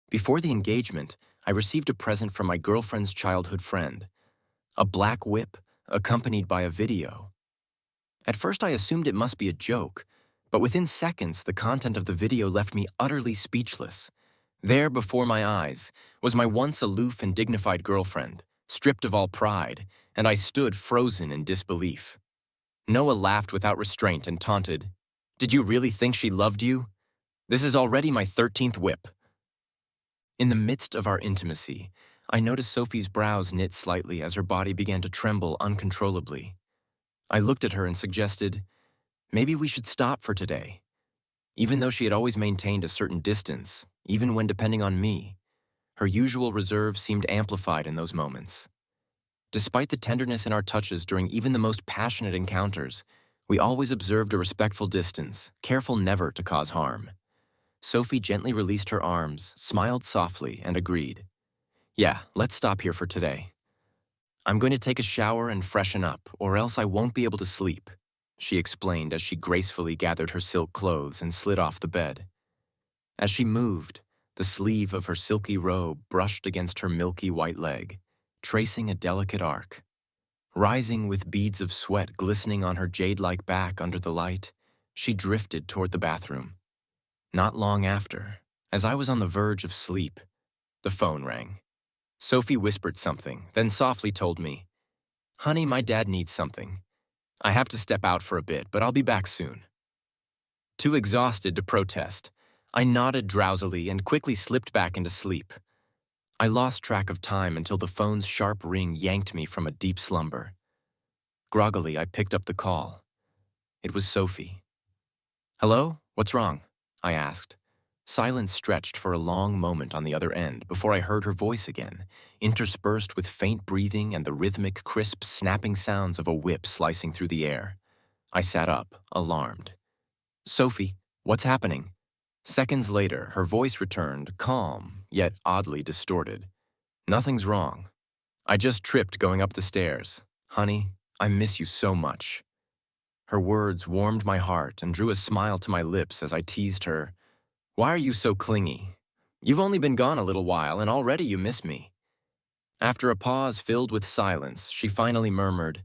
Before the engagement, I received a present from my girlfriend's childhood friend, a black whip accompanied by a video. At first, I assumed it must be a joke, but within seconds, the content of the video left me utterly speechless. There, before my eyes, was my once aloof and dignified girlfriend, stripped of all pride, and I stood frozen in disbelief. Noah laughed without restraint and taunted, "Did you really think she loved you? This is already my 13th whip." In the midst of our intimacy, I noticed Sophie's brows knit slightly as her body began to tremble uncontrollably. I looked at her and suggested, maybe we should stop for today. Even though she had always maintained a certain distance, even when depending on me, her usual reserve seemed amplified in those moments. Despite the tenderness in our touches during even the most passionate encounters, we always observed a respectful distance, careful never to cause harm. Sophie gently released her arms, smiled softly, and agreed. "Yeah, let's stop here for today. I'm going to take a shower and freshen up, or else I won't be able to sleep," she explained as she gracefully gathered her silk clothes and slid off the bed. As she moved, the sleeve of her silky robe brushed against her milky white leg, tracing a delicate arc. Rising with beads of sweat glistening on her jade-like back under the light, she drifted toward the bathroom. Not long after, as I was on the verge of sleep, the phone rang. Sophie whispered something, then softly told me, "Honey, my dad needs something. I have to step out for a bit, but I'll be back soon." Too exhausted to protest, I nodded drowsily and quickly slipped back into sleep. I lost track of time until the phone's sharp ring yanked me from a deep slumber. Groggily, I picked up the call. It was Sophie. "Hello? What's wrong?" I asked. Silence stretched for a long moment on the other end before I heard her voice again, interspersed with faint breathing and the rhythmic, crisp, snapping sounds of a whip slicing through the air. I sat up, alarmed. "Sophie, what's happening?" Seconds later, her voice returned, calm, yet oddly distorted. "Nothing's wrong. I just tripped going up the stairs. Honey, I miss you so much." Her words warmed my heart and drew a smile to my lips as I teased her, "Why are you so clingy? You've only been gone a little while and already you miss me." After a pause filled with silence, she finally murmured,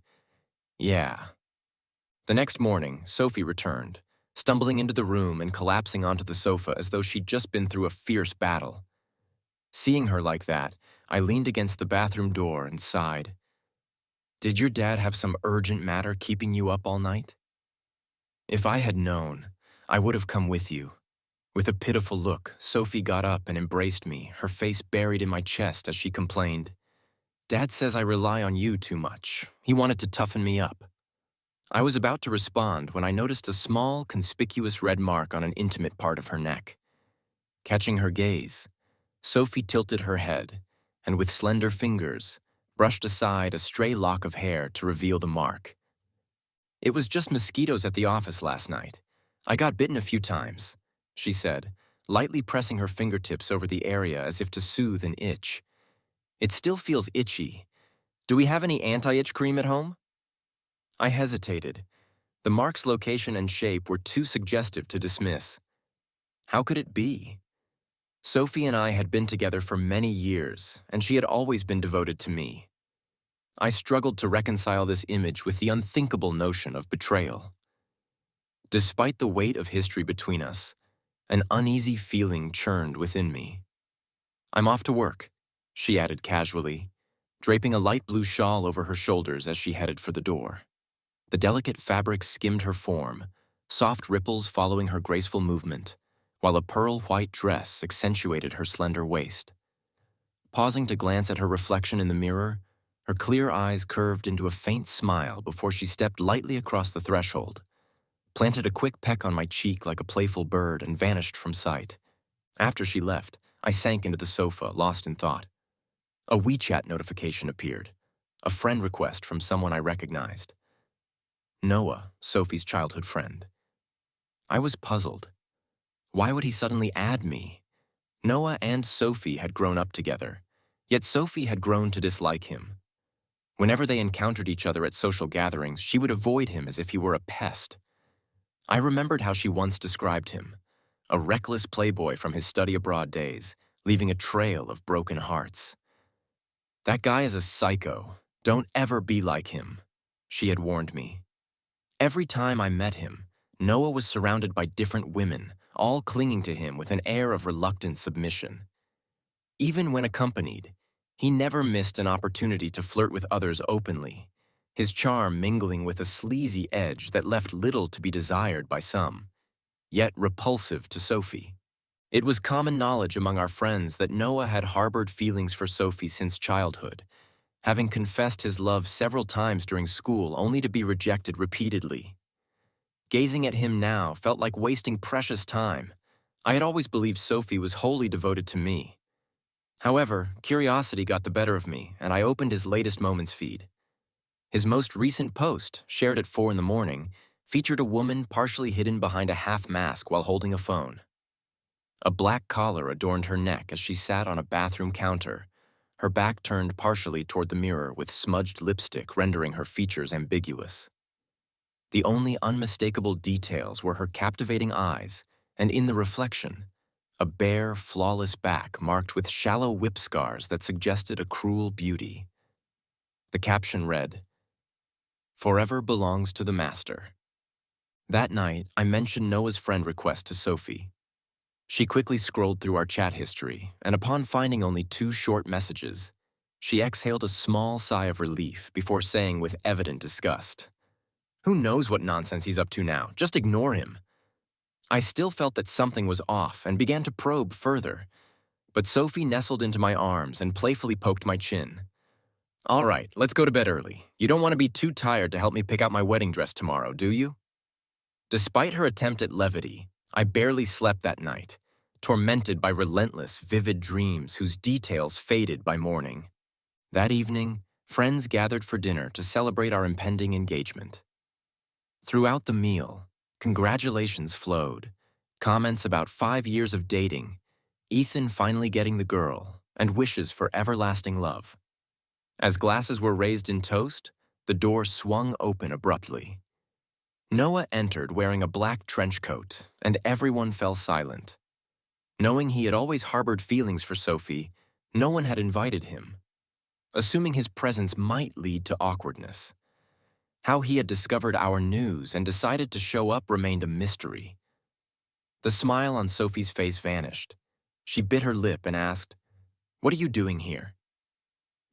"Yeah." The next morning, Sophie returned, stumbling into the room and collapsing onto the sofa as though she'd just been through a fierce battle. Seeing her like that, I leaned against the bathroom door and sighed. "Did your dad have some urgent matter keeping you up all night?" "If I had known, I would have come with you." With a pitiful look, Sophie got up and embraced me, her face buried in my chest as she complained, "Dad says I rely on you too much. He wanted to toughen me up." I was about to respond when I noticed a small, conspicuous red mark on an intimate part of her neck. Catching her gaze, Sophie tilted her head and with slender fingers brushed aside a stray lock of hair to reveal the mark. "It was just mosquitoes at the office last night. I got bitten a few times," she said, lightly pressing her fingertips over the area as if to soothe an itch. "It still feels itchy. Do we have any anti-itch cream at home?" I hesitated. The mark's location and shape were too suggestive to dismiss. How could it be? Sophie and I had been together for many years, and she had always been devoted to me. I struggled to reconcile this image with the unthinkable notion of betrayal. Despite the weight of history between us, an uneasy feeling churned within me. "I'm off to work," she added casually, draping a light blue shawl over her shoulders as she headed for the door. The delicate fabric skimmed her form, soft ripples following her graceful movement, while a pearl-white dress accentuated her slender waist. Pausing to glance at her reflection in the mirror, her clear eyes curved into a faint smile before she stepped lightly across the threshold, planted a quick peck on my cheek like a playful bird, and vanished from sight. After she left, I sank into the sofa, lost in thought. A WeChat notification appeared, a friend request from someone I recognized. Noah, Sophie's childhood friend. I was puzzled. Why would he suddenly add me? Noah and Sophie had grown up together, yet Sophie had grown to dislike him. Whenever they encountered each other at social gatherings, she would avoid him as if he were a pest. I remembered how she once described him, a reckless playboy from his study abroad days, leaving a trail of broken hearts. "That guy is a psycho. Don't ever be like him," she had warned me. Every time I met him, Noah was surrounded by different women, all clinging to him with an air of reluctant submission. Even when accompanied, he never missed an opportunity to flirt with others openly, his charm mingling with a sleazy edge that left little to be desired by some, yet repulsive to Sophie. It was common knowledge among our friends that Noah had harbored feelings for Sophie since childhood, having confessed his love several times during school only to be rejected repeatedly. Gazing at him now felt like wasting precious time. I had always believed Sophie was wholly devoted to me. However, curiosity got the better of me, and I opened his latest moments feed. His most recent post, shared at 4 in the morning, featured a woman partially hidden behind a half mask while holding a phone. A black collar adorned her neck as she sat on a bathroom counter, her back turned partially toward the mirror with smudged lipstick rendering her features ambiguous. The only unmistakable details were her captivating eyes, and in the reflection, a bare, flawless back marked with shallow whip scars that suggested a cruel beauty. The caption read, "Forever belongs to the master." That night, I mentioned Noah's friend request to Sophie. She quickly scrolled through our chat history, and upon finding only 2 short messages, she exhaled a small sigh of relief before saying with evident disgust, "Who knows what nonsense he's up to now? Just ignore him." I still felt that something was off and began to probe further, but Sophie nestled into my arms and playfully poked my chin. "All right, let's go to bed early. You don't want to be too tired to help me pick out my wedding dress tomorrow, do you?" Despite her attempt at levity, I barely slept that night, tormented by relentless, vivid dreams whose details faded by morning. That evening, friends gathered for dinner to celebrate our impending engagement. Throughout the meal, congratulations flowed, comments about 5 years of dating, Ethan finally getting the girl, and wishes for everlasting love. As glasses were raised in toast, the door swung open abruptly. Noah entered wearing a black trench coat, and everyone fell silent. Knowing he had always harbored feelings for Sophie, no one had invited him, assuming his presence might lead to awkwardness. How he had discovered our news and decided to show up remained a mystery. The smile on Sophie's face vanished. She bit her lip and asked, "What are you doing here?"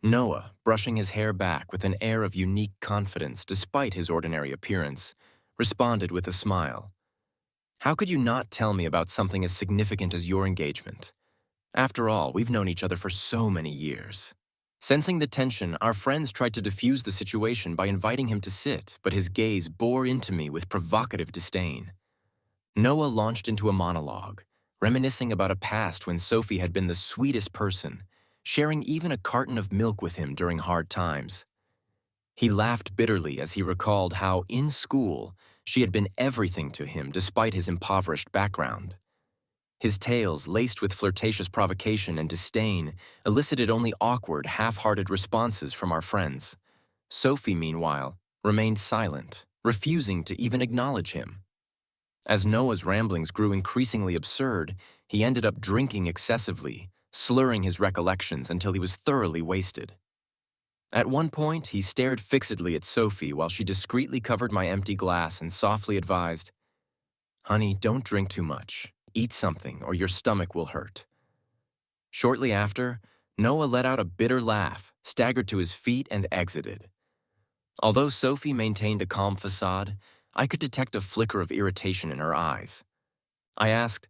Noah, brushing his hair back with an air of unique confidence despite his ordinary appearance, responded with a smile. "How could you not tell me about something as significant as your engagement? After all, we've known each other for so many years." Sensing the tension, our friends tried to diffuse the situation by inviting him to sit, but his gaze bore into me with provocative disdain. Noah launched into a monologue, reminiscing about a past when Sophie had been the sweetest person, sharing even a carton of milk with him during hard times. He laughed bitterly as he recalled how, in school, she had been everything to him despite his impoverished background. His tales, laced with flirtatious provocation and disdain, elicited only awkward, half-hearted responses from our friends. Sophie, meanwhile, remained silent, refusing to even acknowledge him. As Noah's ramblings grew increasingly absurd, he ended up drinking excessively, slurring his recollections until he was thoroughly wasted. At one point, he stared fixedly at Sophie while she discreetly covered my empty glass and softly advised, "Honey, don't drink too much. Eat something, or your stomach will hurt." Shortly after, Noah let out a bitter laugh, staggered to his feet, and exited. Although Sophie maintained a calm facade, I could detect a flicker of irritation in her eyes. I asked,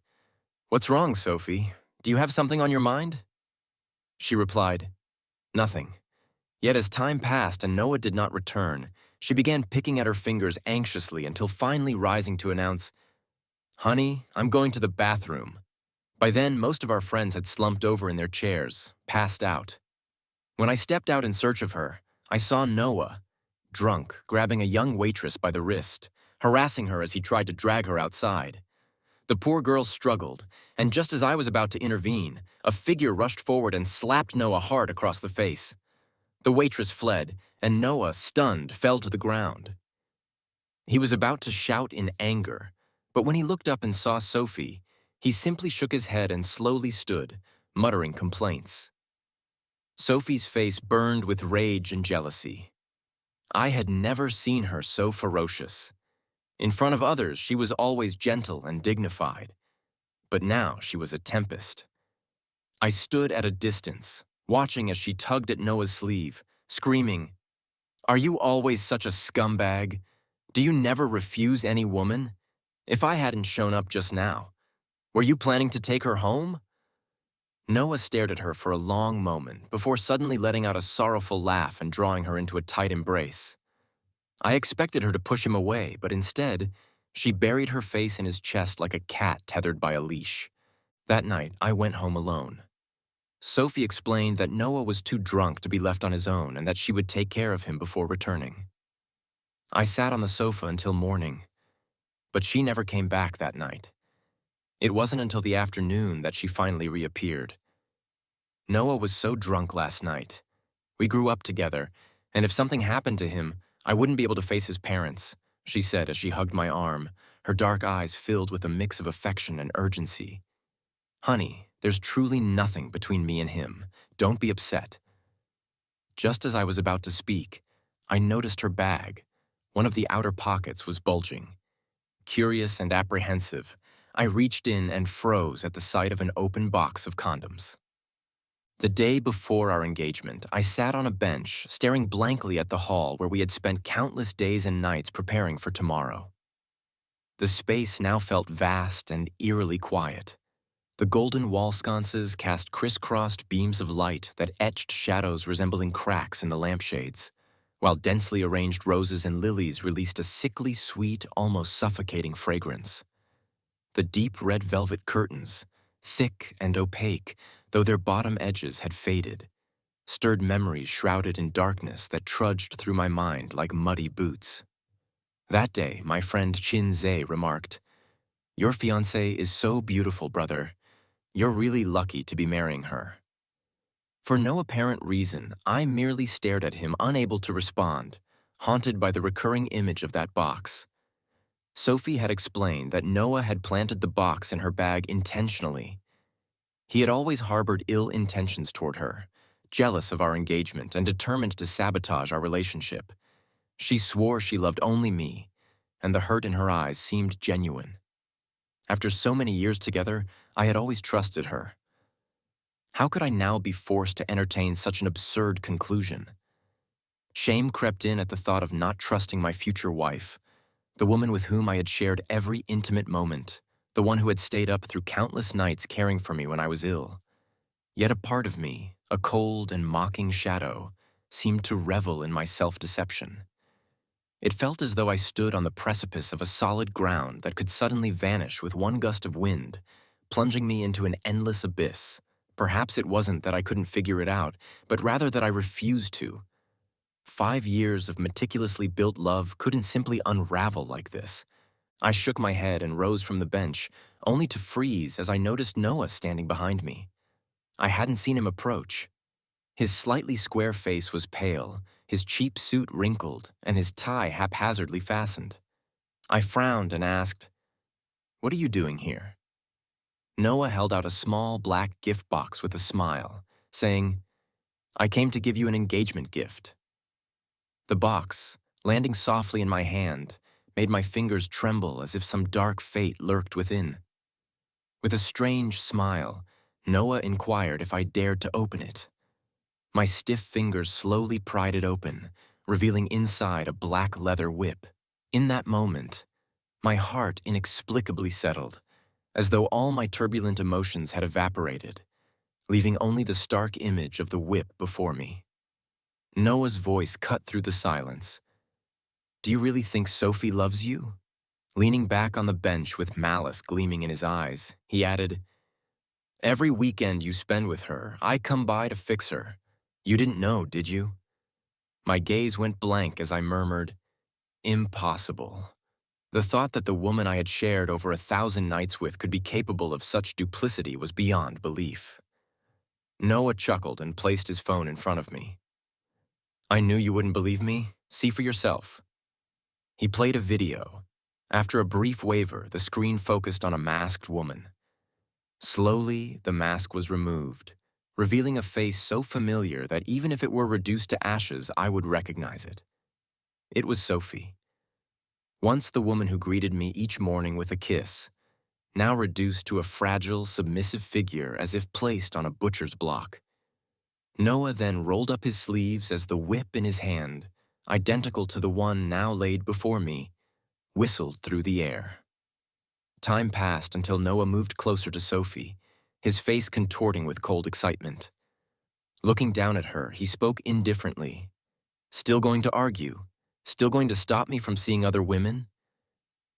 "What's wrong, Sophie? Do you have something on your mind?" She replied, "Nothing." Yet as time passed and Noah did not return, she began picking at her fingers anxiously until finally rising to announce, "Honey, I'm going to the bathroom." By then, most of our friends had slumped over in their chairs, passed out. When I stepped out in search of her, I saw Noah, drunk, grabbing a young waitress by the wrist, harassing her as he tried to drag her outside. The poor girl struggled, and just as I was about to intervene, a figure rushed forward and slapped Noah hard across the face. The waitress fled, and Noah, stunned, fell to the ground. He was about to shout in anger, but when he looked up and saw Sophie, he simply shook his head and slowly stood, muttering complaints. Sophie's face burned with rage and jealousy. I had never seen her so ferocious. In front of others, she was always gentle and dignified, but now she was a tempest. I stood at a distance, watching as she tugged at Noah's sleeve, screaming, "Are you always such a scumbag? Do you never refuse any woman? If I hadn't shown up just now, were you planning to take her home?" Noah stared at her for a long moment before suddenly letting out a sorrowful laugh and drawing her into a tight embrace. I expected her to push him away, but instead, she buried her face in his chest like a cat tethered by a leash. That night, I went home alone. Sophie explained that Noah was too drunk to be left on his own and that she would take care of him before returning. I sat on the sofa until morning, but she never came back that night. It wasn't until the afternoon that she finally reappeared. "Noah was so drunk last night. We grew up together, and if something happened to him, I wouldn't be able to face his parents," she said as she hugged my arm, her dark eyes filled with a mix of affection and urgency. "Honey, there's truly nothing between me and him. Don't be upset." Just as I was about to speak, I noticed her bag. One of the outer pockets was bulging. Curious and apprehensive, I reached in and froze at the sight of an open box of condoms. The day before our engagement, I sat on a bench, staring blankly at the hall where we had spent countless days and nights preparing for tomorrow. The space now felt vast and eerily quiet. The golden wall sconces cast crisscrossed beams of light that etched shadows resembling cracks in the lampshades, while densely arranged roses and lilies released a sickly sweet, almost suffocating fragrance. The deep red velvet curtains, thick and opaque, though their bottom edges had faded, stirred memories shrouded in darkness that trudged through my mind like muddy boots. That day, my friend Chin Zhe remarked, "Your fiancée is so beautiful, brother. You're really lucky to be marrying her." For no apparent reason, I merely stared at him, unable to respond, haunted by the recurring image of that box. Sophie had explained that Noah had planted the box in her bag intentionally. He had always harbored ill intentions toward her, jealous of our engagement and determined to sabotage our relationship. She swore she loved only me, and the hurt in her eyes seemed genuine. After so many years together, I had always trusted her. How could I now be forced to entertain such an absurd conclusion? Shame crept in at the thought of not trusting my future wife, the woman with whom I had shared every intimate moment, the one who had stayed up through countless nights caring for me when I was ill. Yet a part of me, a cold and mocking shadow, seemed to revel in my self-deception. It felt as though I stood on the precipice of a solid ground that could suddenly vanish with one gust of wind, plunging me into an endless abyss. Perhaps it wasn't that I couldn't figure it out, but rather that I refused to. 5 years of meticulously built love couldn't simply unravel like this. I shook my head and rose from the bench, only to freeze as I noticed Noah standing behind me. I hadn't seen him approach. His slightly square face was pale, his cheap suit wrinkled, and his tie haphazardly fastened. I frowned and asked, "What are you doing here?" Noah held out a small black gift box with a smile, saying, "I came to give you an engagement gift." The box, landing softly in my hand, made my fingers tremble as if some dark fate lurked within. With a strange smile, Noah inquired if I dared to open it. My stiff fingers slowly pried it open, revealing inside a black leather whip. In that moment, my heart inexplicably settled, as though all my turbulent emotions had evaporated, leaving only the stark image of the whip before me. Noah's voice cut through the silence. "Do you really think Sophie loves you?" Leaning back on the bench with malice gleaming in his eyes, he added, "Every weekend you spend with her, I come by to fix her. You didn't know, did you?" My gaze went blank as I murmured, "Impossible." The thought that the woman I had shared over 1,000 nights with could be capable of such duplicity was beyond belief. Noah chuckled and placed his phone in front of me. "I knew you wouldn't believe me. See for yourself." He played a video. After a brief waver, the screen focused on a masked woman. Slowly, the mask was removed, revealing a face so familiar that even if it were reduced to ashes, I would recognize it. It was Sophie. Once the woman who greeted me each morning with a kiss, now reduced to a fragile, submissive figure as if placed on a butcher's block. Noah then rolled up his sleeves as the whip in his hand, identical to the one now laid before me, whistled through the air. Time passed until Noah moved closer to Sophie, his face contorting with cold excitement. Looking down at her, he spoke indifferently. Still going to argue? Still going to stop me from seeing other women?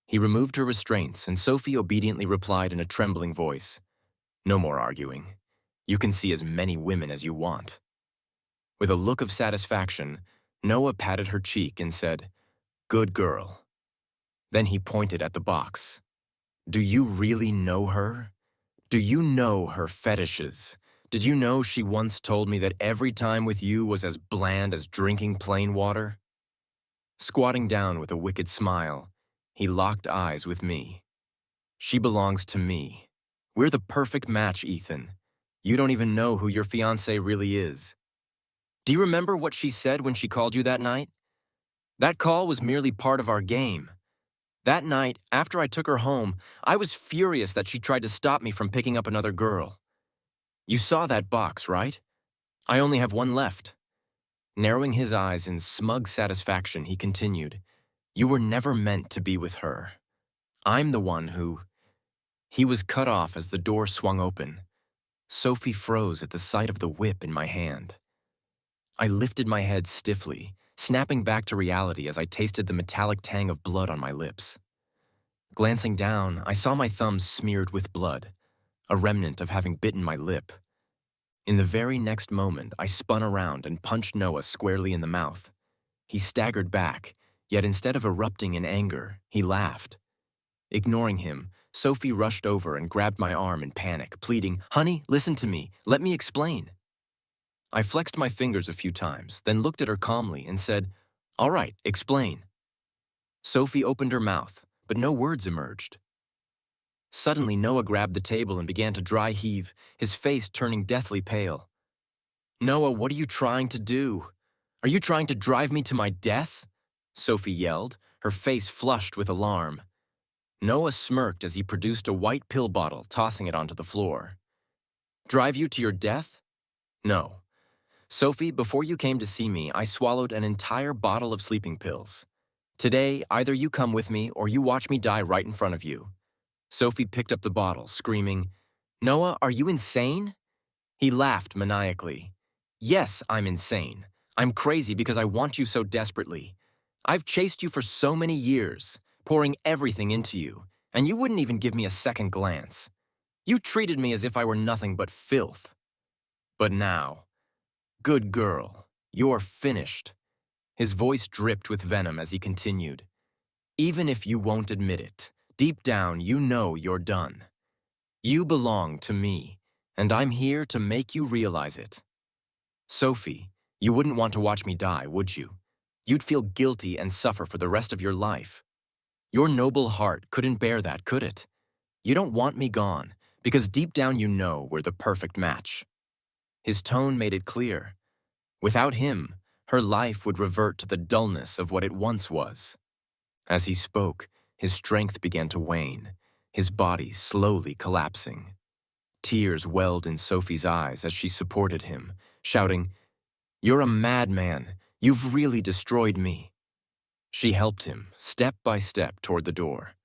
He removed her restraints, and Sophie obediently replied in a trembling voice, "No more arguing. You can see as many women as you want." With a look of satisfaction, Noah patted her cheek and said, "Good girl." Then he pointed at the box. "Do you really know her? Do you know her fetishes? Did you know she once told me that every time with you was as bland as drinking plain water?" Squatting down with a wicked smile, he locked eyes with me. "She belongs to me. We're the perfect match, Ethan. You don't even know who your fiancé really is. Do you remember what she said when she called you that night? That call was merely part of our game. That night, after I took her home, I was furious that she tried to stop me from picking up another girl. You saw that box, right? I only have one left." Narrowing his eyes in smug satisfaction, he continued, "You were never meant to be with her. I'm the one who—" He was cut off as the door swung open. Sophie froze at the sight of the whip in my hand. I lifted my head stiffly, snapping back to reality as I tasted the metallic tang of blood on my lips. Glancing down, I saw my thumbs smeared with blood, a remnant of having bitten my lip. In the very next moment, I spun around and punched Noah squarely in the mouth. He staggered back, yet instead of erupting in anger, he laughed. Ignoring him, Sophie rushed over and grabbed my arm in panic, pleading, "Honey, listen to me. Let me explain." I flexed my fingers a few times, then looked at her calmly and said, "All right, explain." Sophie opened her mouth, but no words emerged. Suddenly, Noah grabbed the table and began to dry heave, his face turning deathly pale. "Noah, what are you trying to do? Are you trying to drive me to my death?" Sophie yelled, her face flushed with alarm. Noah smirked as he produced a white pill bottle, tossing it onto the floor. "Drive you to your death? No. Sophie, before you came to see me, I swallowed an entire bottle of sleeping pills. Today, either you come with me or you watch me die right in front of you." Sophie picked up the bottle, screaming, "Noah, are you insane?" He laughed maniacally. "Yes, I'm insane. I'm crazy because I want you so desperately. I've chased you for so many years, pouring everything into you, and you wouldn't even give me a second glance. You treated me as if I were nothing but filth. But now, good girl, you're finished." His voice dripped with venom as he continued, "Even if you won't admit it, deep down you know you're done. You belong to me, and I'm here to make you realize it. Sophie, you wouldn't want to watch me die, would you? You'd feel guilty and suffer for the rest of your life. Your noble heart couldn't bear that, could it? You don't want me gone, because deep down you know we're the perfect match." His tone made it clear. Without him, her life would revert to the dullness of what it once was. As he spoke, his strength began to wane, his body slowly collapsing. Tears welled in Sophie's eyes as she supported him, shouting, "You're a madman. You've really destroyed me." She helped him, step by step, toward the door.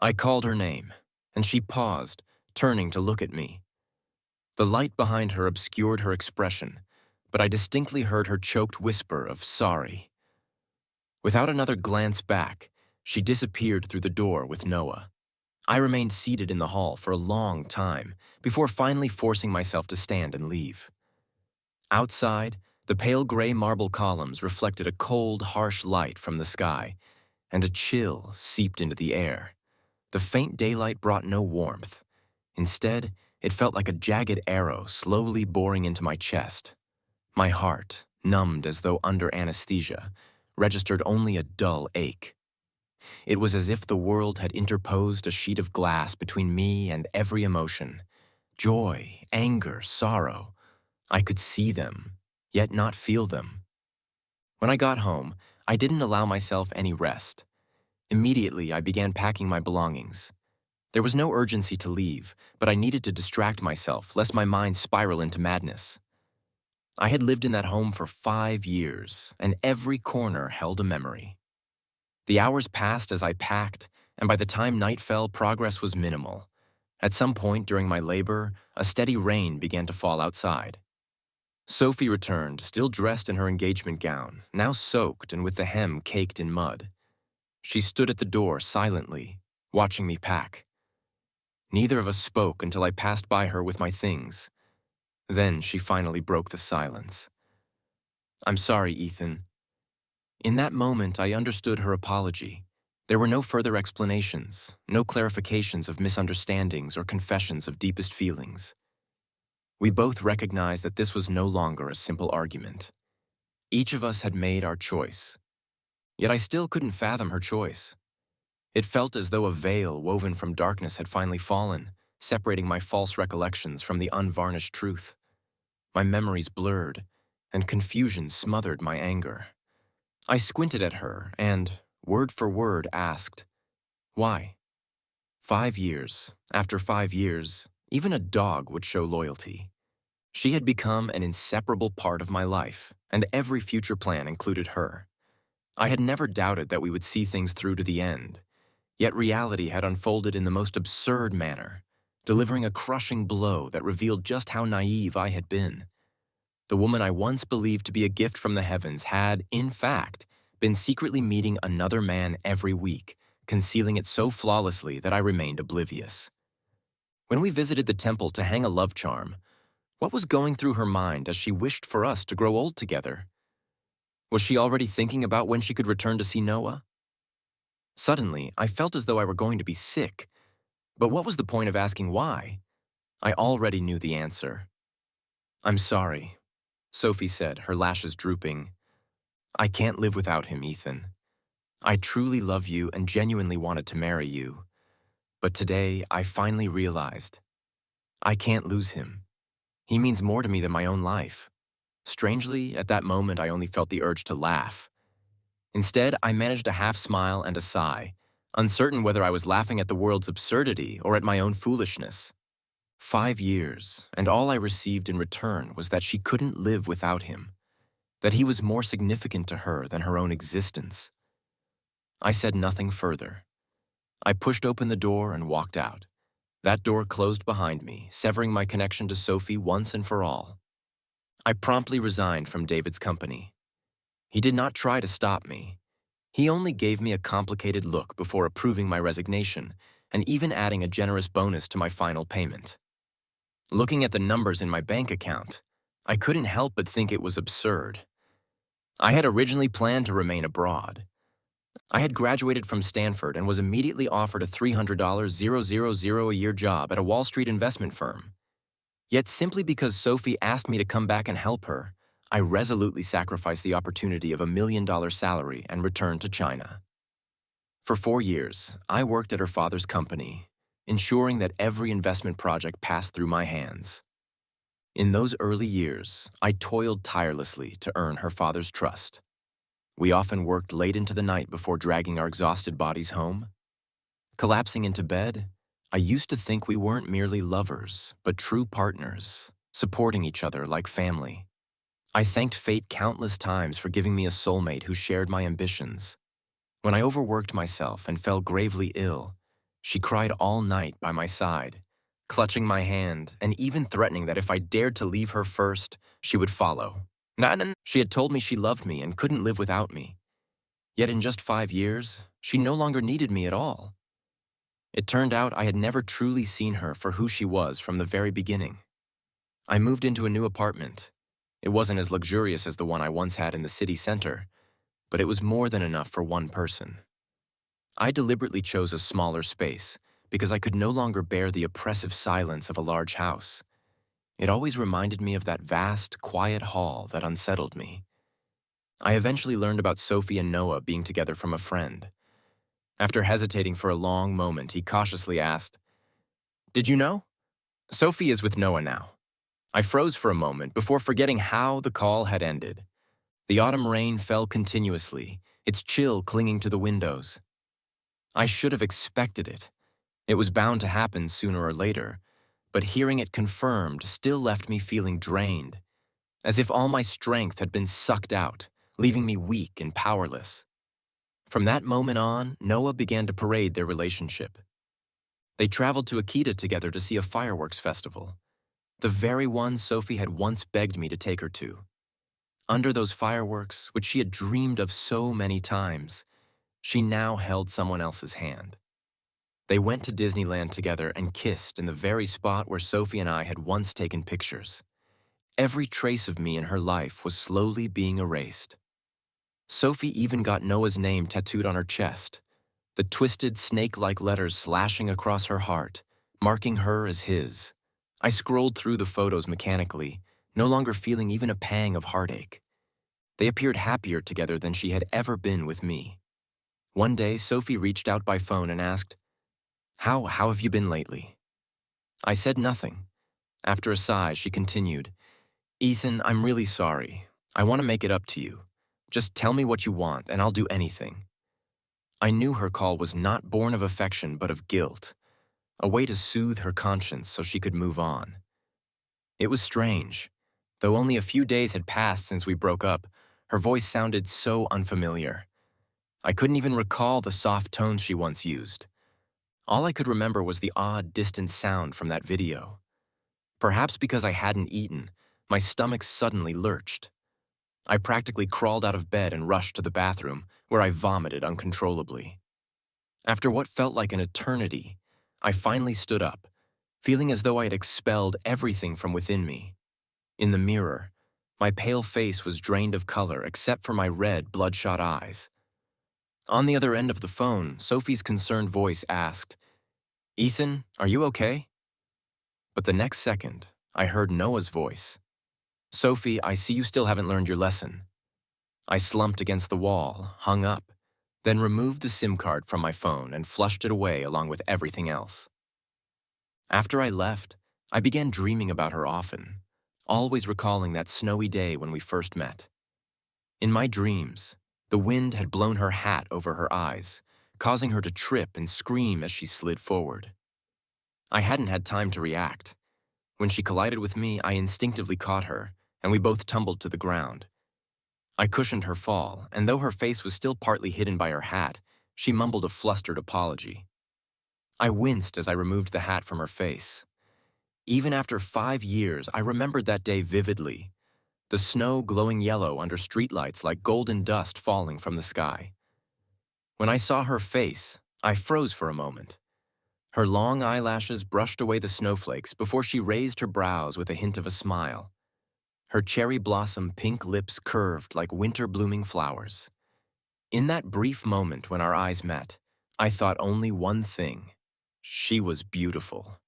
I called her name, and she paused, turning to look at me. The light behind her obscured her expression, but I distinctly heard her choked whisper of sorry. Without another glance back, she disappeared through the door with Noah. I remained seated in the hall for a long time before finally forcing myself to stand and leave. Outside, the pale gray marble columns reflected a cold, harsh light from the sky, and a chill seeped into the air. The faint daylight brought no warmth. Instead, it felt like a jagged arrow slowly boring into my chest. My heart, numbed as though under anesthesia, registered only a dull ache. It was as if the world had interposed a sheet of glass between me and every emotion. Joy, anger, sorrow. I could see them, yet not feel them. When I got home, I didn't allow myself any rest. Immediately, I began packing my belongings. There was no urgency to leave, but I needed to distract myself lest my mind spiral into madness. I had lived in that home for 5 years, and every corner held a memory. The hours passed as I packed, and by the time night fell, progress was minimal. At some point during my labor, a steady rain began to fall outside. Sophie returned, still dressed in her engagement gown, now soaked and with the hem caked in mud. She stood at the door silently, watching me pack. Neither of us spoke until I passed by her with my things. Then she finally broke the silence. "I'm sorry, Ethan." In that moment, I understood her apology. There were no further explanations, no clarifications of misunderstandings or confessions of deepest feelings. We both recognized that this was no longer a simple argument. Each of us had made our choice. Yet I still couldn't fathom her choice. It felt as though a veil woven from darkness had finally fallen, separating my false recollections from the unvarnished truth. My memories blurred, and confusion smothered my anger. I squinted at her and, word for word, asked, "Why?" 5 years, after 5 years, even a dog would show loyalty. She had become an inseparable part of my life, and every future plan included her. I had never doubted that we would see things through to the end, yet reality had unfolded in the most absurd manner, delivering a crushing blow that revealed just how naive I had been. The woman I once believed to be a gift from the heavens had, in fact, been secretly meeting another man every week, concealing it so flawlessly that I remained oblivious. When we visited the temple to hang a love charm, what was going through her mind as she wished for us to grow old together? Was she already thinking about when she could return to see Noah? Suddenly, I felt as though I were going to be sick. But what was the point of asking why? I already knew the answer. "I'm sorry," Sophie said, her lashes drooping. "I can't live without him, Ethan. I truly love you and genuinely wanted to marry you. But today, I finally realized I can't lose him. He means more to me than my own life." Strangely, at that moment, I only felt the urge to laugh. Instead, I managed a half smile and a sigh, uncertain whether I was laughing at the world's absurdity or at my own foolishness. 5 years, and all I received in return was that she couldn't live without him, that he was more significant to her than her own existence. I said nothing further. I pushed open the door and walked out. That door closed behind me, severing my connection to Sophie once and for all. I promptly resigned from David's company. He did not try to stop me. He only gave me a complicated look before approving my resignation and even adding a generous bonus to my final payment. Looking at the numbers in my bank account, I couldn't help but think it was absurd. I had originally planned to remain abroad. I had graduated from Stanford and was immediately offered a $300,000 a year job at a Wall Street investment firm. Yet simply because Sophie asked me to come back and help her, I resolutely sacrificed the opportunity of $1 million salary and returned to China. For 4 years, I worked at her father's company, ensuring that every investment project passed through my hands. In those early years, I toiled tirelessly to earn her father's trust. We often worked late into the night before dragging our exhausted bodies home. Collapsing into bed, I used to think we weren't merely lovers, but true partners, supporting each other like family. I thanked fate countless times for giving me a soulmate who shared my ambitions. When I overworked myself and fell gravely ill, she cried all night by my side, clutching my hand and even threatening that if I dared to leave her first, she would follow. She had told me she loved me and couldn't live without me. Yet in just 5 years, she no longer needed me at all. It turned out I had never truly seen her for who she was from the very beginning. I moved into a new apartment. It wasn't as luxurious as the one I once had in the city center, but it was more than enough for one person. I deliberately chose a smaller space because I could no longer bear the oppressive silence of a large house. It always reminded me of that vast, quiet hall that unsettled me. I eventually learned about Sophie and Noah being together from a friend. After hesitating for a long moment, he cautiously asked, "Did you know? Sophie is with Noah now." I froze for a moment before forgetting how the call had ended. The autumn rain fell continuously, its chill clinging to the windows. I should have expected it. It was bound to happen sooner or later, but hearing it confirmed still left me feeling drained, as if all my strength had been sucked out, leaving me weak and powerless. From that moment on, Noah began to parade their relationship. They traveled to Akita together to see a fireworks festival, the very one Sophie had once begged me to take her to. Under those fireworks, which she had dreamed of so many times, she now held someone else's hand. They went to Disneyland together and kissed in the very spot where Sophie and I had once taken pictures. Every trace of me in her life was slowly being erased. Sophie even got Noah's name tattooed on her chest, the twisted snake-like letters slashing across her heart, marking her as his. I scrolled through the photos mechanically, no longer feeling even a pang of heartache. They appeared happier together than she had ever been with me. One day, Sophie reached out by phone and asked, How have you been lately?" I said nothing. After a sigh, she continued, "Ethan, I'm really sorry. I want to make it up to you. Just tell me what you want, and I'll do anything." I knew her call was not born of affection but of guilt, a way to soothe her conscience so she could move on. It was strange. Though only a few days had passed since we broke up, her voice sounded so unfamiliar. I couldn't even recall the soft tones she once used. All I could remember was the odd, distant sound from that video. Perhaps because I hadn't eaten, my stomach suddenly lurched. I practically crawled out of bed and rushed to the bathroom, where I vomited uncontrollably. After what felt like an eternity, I finally stood up, feeling as though I had expelled everything from within me. In the mirror, my pale face was drained of color except for my red, bloodshot eyes. On the other end of the phone, Sophie's concerned voice asked, "Ethan, are you okay?" But the next second, I heard Noah's voice. "Sophie, I see you still haven't learned your lesson." I slumped against the wall, hung up, then removed the SIM card from my phone and flushed it away along with everything else. After I left, I began dreaming about her often, always recalling that snowy day when we first met. In my dreams, the wind had blown her hat over her eyes, causing her to trip and scream as she slid forward. I hadn't had time to react. When she collided with me, I instinctively caught her, and we both tumbled to the ground. I cushioned her fall, and though her face was still partly hidden by her hat, she mumbled a flustered apology. I winced as I removed the hat from her face. Even after 5 years, I remembered that day vividly, the snow glowing yellow under streetlights like golden dust falling from the sky. When I saw her face, I froze for a moment. Her long eyelashes brushed away the snowflakes before she raised her brows with a hint of a smile. Her cherry blossom pink lips curved like winter-blooming flowers. In that brief moment when our eyes met, I thought only one thing. She was beautiful.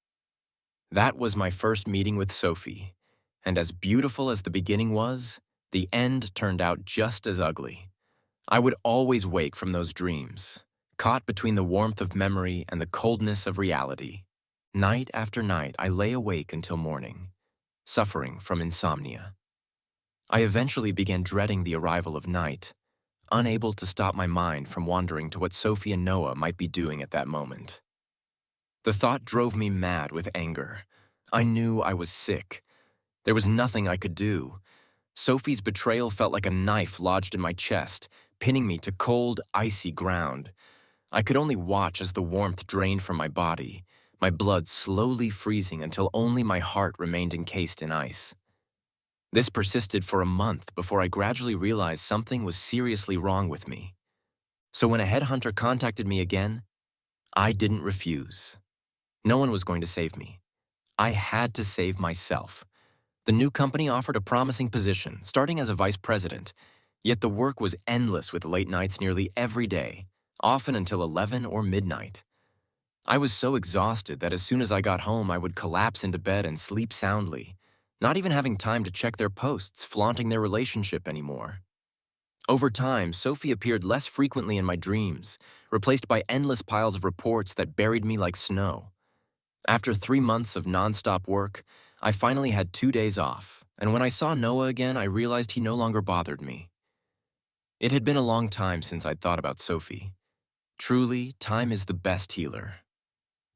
That was my first meeting with Sophie, and as beautiful as the beginning was, the end turned out just as ugly. I would always wake from those dreams, caught between the warmth of memory and the coldness of reality. Night after night, I lay awake until morning, suffering from insomnia. I eventually began dreading the arrival of night, unable to stop my mind from wandering to what Sophie and Noah might be doing at that moment. The thought drove me mad with anger. I knew I was sick. There was nothing I could do. Sophie's betrayal felt like a knife lodged in my chest, pinning me to cold, icy ground. I could only watch as the warmth drained from my body, my blood slowly freezing until only my heart remained encased in ice. This persisted for a month before I gradually realized something was seriously wrong with me. So when a headhunter contacted me again, I didn't refuse. No one was going to save me. I had to save myself. The new company offered a promising position, starting as a vice president, yet the work was endless with late nights nearly every day, often until 11 or midnight. I was so exhausted that as soon as I got home, I would collapse into bed and sleep soundly, not even having time to check their posts flaunting their relationship anymore. Over time, Sophie appeared less frequently in my dreams, replaced by endless piles of reports that buried me like snow. After 3 months of nonstop work, I finally had 2 days off, and when I saw Noah again, I realized he no longer bothered me. It had been a long time since I'd thought about Sophie. Truly, time is the best healer.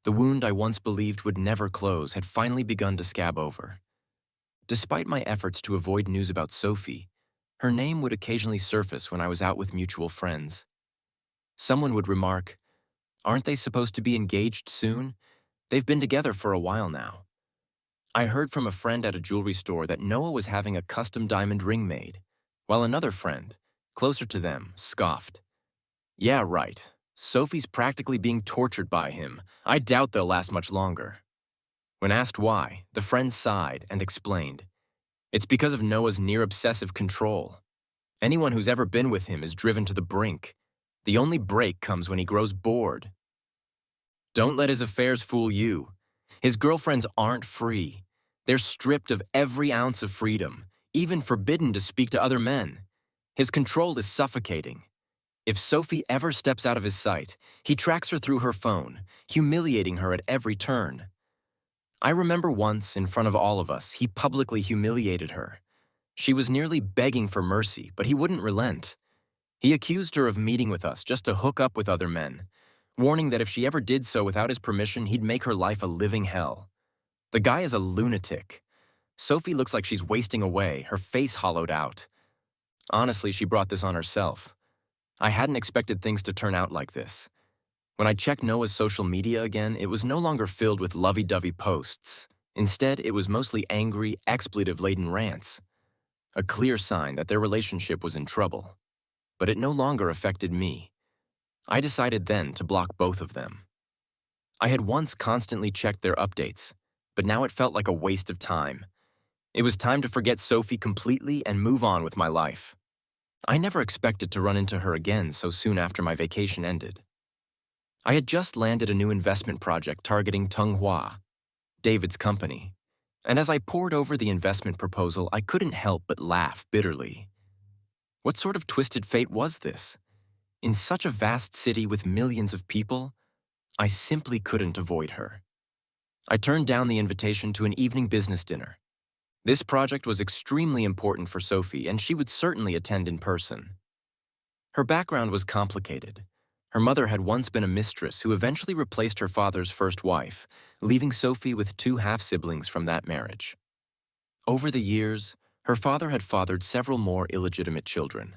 The wound I once believed would never close had finally begun to scab over. Despite my efforts to avoid news about Sophie, her name would occasionally surface when I was out with mutual friends. Someone would remark, "Aren't they supposed to be engaged soon? They've been together for a while now." I heard from a friend at a jewelry store that Noah was having a custom diamond ring made, while another friend, closer to them, scoffed. "Yeah, right. Sophie's practically being tortured by him. I doubt they'll last much longer." When asked why, the friend sighed and explained, "It's because of Noah's near-obsessive control. Anyone who's ever been with him is driven to the brink. The only break comes when he grows bored. Don't let his affairs fool you. His girlfriends aren't free. They're stripped of every ounce of freedom, even forbidden to speak to other men. His control is suffocating. If Sophie ever steps out of his sight, he tracks her through her phone, humiliating her at every turn. I remember once, in front of all of us, he publicly humiliated her. She was nearly begging for mercy, but he wouldn't relent. He accused her of meeting with us just to hook up with other men, warning that if she ever did so without his permission, he'd make her life a living hell. The guy is a lunatic. Sophie looks like she's wasting away, her face hollowed out. Honestly, she brought this on herself. I hadn't expected things to turn out like this. When I checked Noah's social media again, it was no longer filled with lovey-dovey posts. Instead, it was mostly angry, expletive-laden rants. A clear sign that their relationship was in trouble. But it no longer affected me. I decided then to block both of them. I had once constantly checked their updates, but now it felt like a waste of time. It was time to forget Sophie completely and move on with my life. I never expected to run into her again so soon after my vacation ended. I had just landed a new investment project targeting Tunghua, David's company, and as I pored over the investment proposal, I couldn't help but laugh bitterly. What sort of twisted fate was this? In such a vast city with millions of people, I simply couldn't avoid her. I turned down the invitation to an evening business dinner. This project was extremely important for Sophie, and she would certainly attend in person. Her background was complicated. Her mother had once been a mistress who eventually replaced her father's first wife, leaving Sophie with 2 half-siblings from that marriage. Over the years, her father had fathered several more illegitimate children.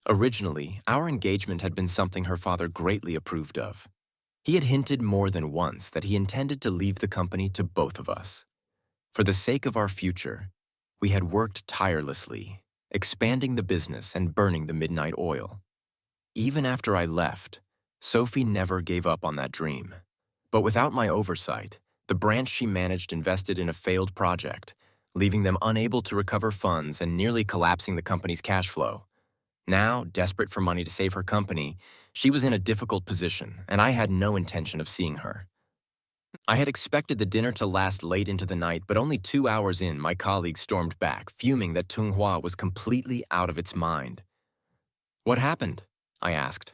Originally, our engagement had been something her father greatly approved of. He had hinted more than once that he intended to leave the company to both of us. For the sake of our future, we had worked tirelessly, expanding the business and burning the midnight oil. Even after I left, Sophie never gave up on that dream. But without my oversight, the branch she managed invested in a failed project, leaving them unable to recover funds and nearly collapsing the company's cash flow. Now, desperate for money to save her company, she was in a difficult position, and I had no intention of seeing her. I had expected the dinner to last late into the night, but only 2 hours in, my colleague stormed back, fuming that Tunghua was completely out of its mind. "What happened?" I asked.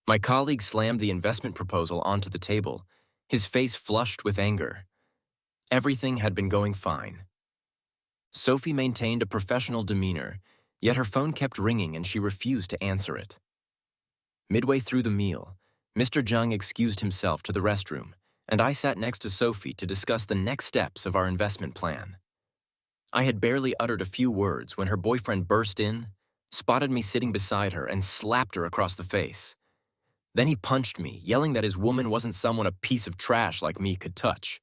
My colleague slammed the investment proposal onto the table, his face flushed with anger. Everything had been going fine. Sophie maintained a professional demeanor, yet her phone kept ringing and she refused to answer it. Midway through the meal, Mr. Jung excused himself to the restroom, and I sat next to Sophie to discuss the next steps of our investment plan. I had barely uttered a few words when her boyfriend burst in, spotted me sitting beside her, and slapped her across the face. Then he punched me, yelling that his woman wasn't someone a piece of trash like me could touch.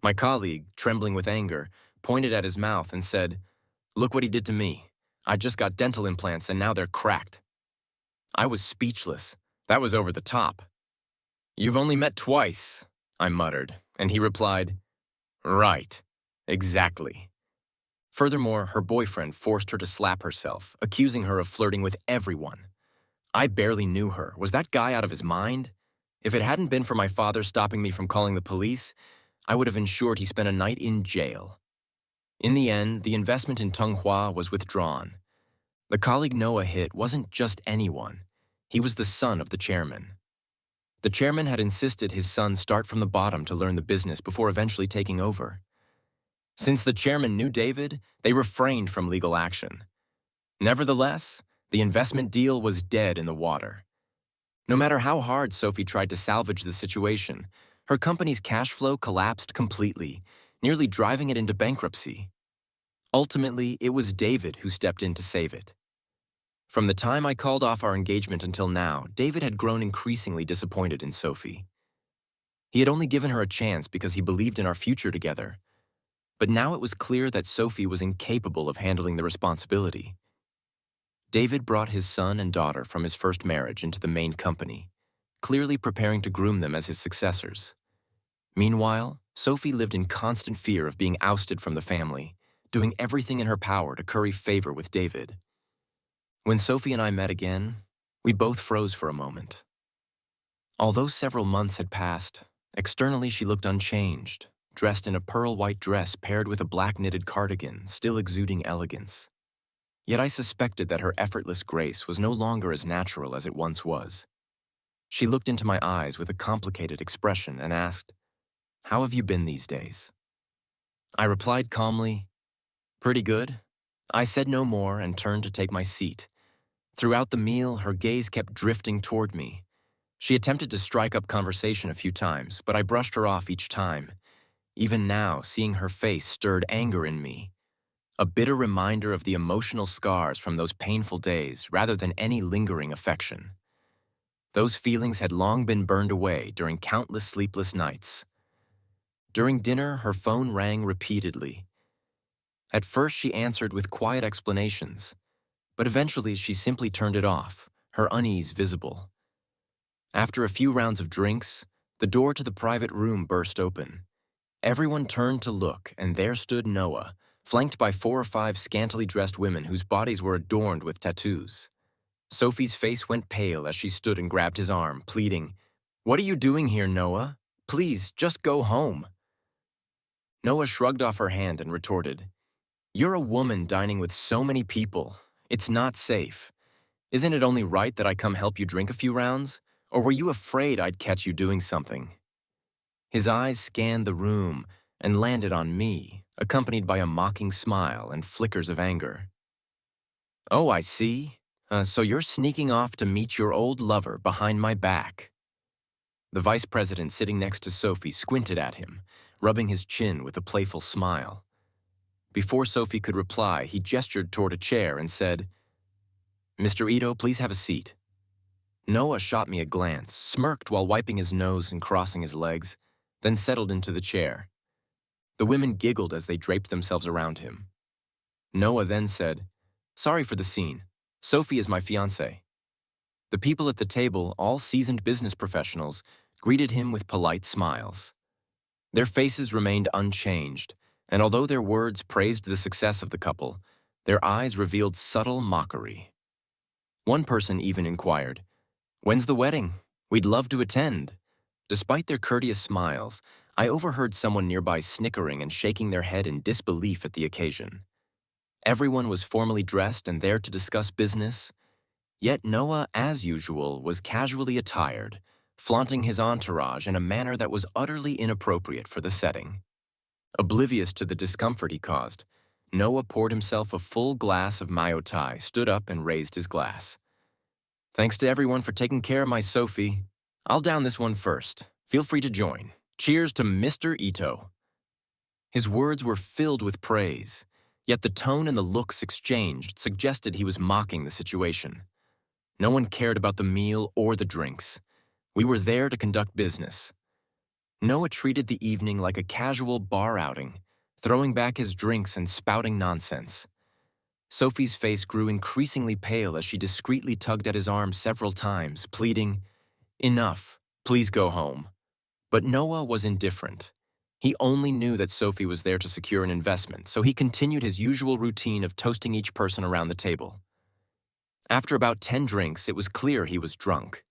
My colleague, trembling with anger, pointed at his mouth and said, "Look what he did to me. I just got dental implants and now they're cracked." I was speechless. That was over the top. "You've only met twice," I muttered, and he replied, "Right, exactly." Furthermore, her boyfriend forced her to slap herself, accusing her of flirting with everyone. I barely knew her. Was that guy out of his mind? If it hadn't been for my father stopping me from calling the police, I would have ensured he spent a night in jail. In the end, the investment in Tunghua was withdrawn. The colleague Noah hit wasn't just anyone. He was the son of the chairman. The chairman had insisted his son start from the bottom to learn the business before eventually taking over. Since the chairman knew David, they refrained from legal action. Nevertheless, the investment deal was dead in the water. No matter how hard Sophie tried to salvage the situation, her company's cash flow collapsed completely, nearly driving it into bankruptcy. Ultimately, it was David who stepped in to save it. From the time I called off our engagement until now, David had grown increasingly disappointed in Sophie. He had only given her a chance because he believed in our future together. But now it was clear that Sophie was incapable of handling the responsibility. David brought his son and daughter from his first marriage into the main company, clearly preparing to groom them as his successors. Meanwhile, Sophie lived in constant fear of being ousted from the family, doing everything in her power to curry favor with David. When Sophie and I met again, we both froze for a moment. Although several months had passed, externally she looked unchanged, dressed in a pearl-white dress paired with a black knitted cardigan, still exuding elegance. Yet I suspected that her effortless grace was no longer as natural as it once was. She looked into my eyes with a complicated expression and asked, "How have you been these days?" I replied calmly, "Pretty good." I said no more and turned to take my seat. Throughout the meal, her gaze kept drifting toward me. She attempted to strike up conversation a few times, but I brushed her off each time. Even now, seeing her face stirred anger in me, a bitter reminder of the emotional scars from those painful days rather than any lingering affection. Those feelings had long been burned away during countless sleepless nights. During dinner, her phone rang repeatedly. At first, she answered with quiet explanations, but eventually she simply turned it off, her unease visible. After a few rounds of drinks, the door to the private room burst open. Everyone turned to look, and there stood Noah, flanked by 4 or 5 scantily dressed women whose bodies were adorned with tattoos. Sophie's face went pale as she stood and grabbed his arm, pleading, "What are you doing here, Noah? Please, just go home." Noah shrugged off her hand and retorted, "You're a woman dining with so many people. It's not safe. Isn't it only right that I come help you drink a few rounds? Or were you afraid I'd catch you doing something?" His eyes scanned the room and landed on me, accompanied by a mocking smile and flickers of anger. "Oh, I see. So you're sneaking off to meet your old lover behind my back." The vice president sitting next to Sophie squinted at him, rubbing his chin with a playful smile. Before Sophie could reply, he gestured toward a chair and said, "Mr. Ito, please have a seat." Noah shot me a glance, smirked while wiping his nose and crossing his legs, then settled into the chair. The women giggled as they draped themselves around him. Noah then said, "Sorry for the scene. Sophie is my fiancée." The people at the table, all seasoned business professionals, greeted him with polite smiles. Their faces remained unchanged, and although their words praised the success of the couple, their eyes revealed subtle mockery. One person even inquired, "When's the wedding? We'd love to attend." Despite their courteous smiles, I overheard someone nearby snickering and shaking their head in disbelief at the occasion. Everyone was formally dressed and there to discuss business, yet Noah, as usual, was casually attired, flaunting his entourage in a manner that was utterly inappropriate for the setting. Oblivious to the discomfort he caused, Noah poured himself a full glass of Mayo Tai, stood up and raised his glass. "Thanks to everyone for taking care of my Sophie. I'll down this one first. Feel free to join. Cheers to Mr. Ito." His words were filled with praise, yet the tone and the looks exchanged suggested he was mocking the situation. No one cared about the meal or the drinks. We were there to conduct business. Noah treated the evening like a casual bar outing, throwing back his drinks and spouting nonsense. Sophie's face grew increasingly pale as she discreetly tugged at his arm several times, pleading, "Enough, please go home." But Noah was indifferent. He only knew that Sophie was there to secure an investment, so he continued his usual routine of toasting each person around the table. After about 10 drinks, it was clear he was drunk.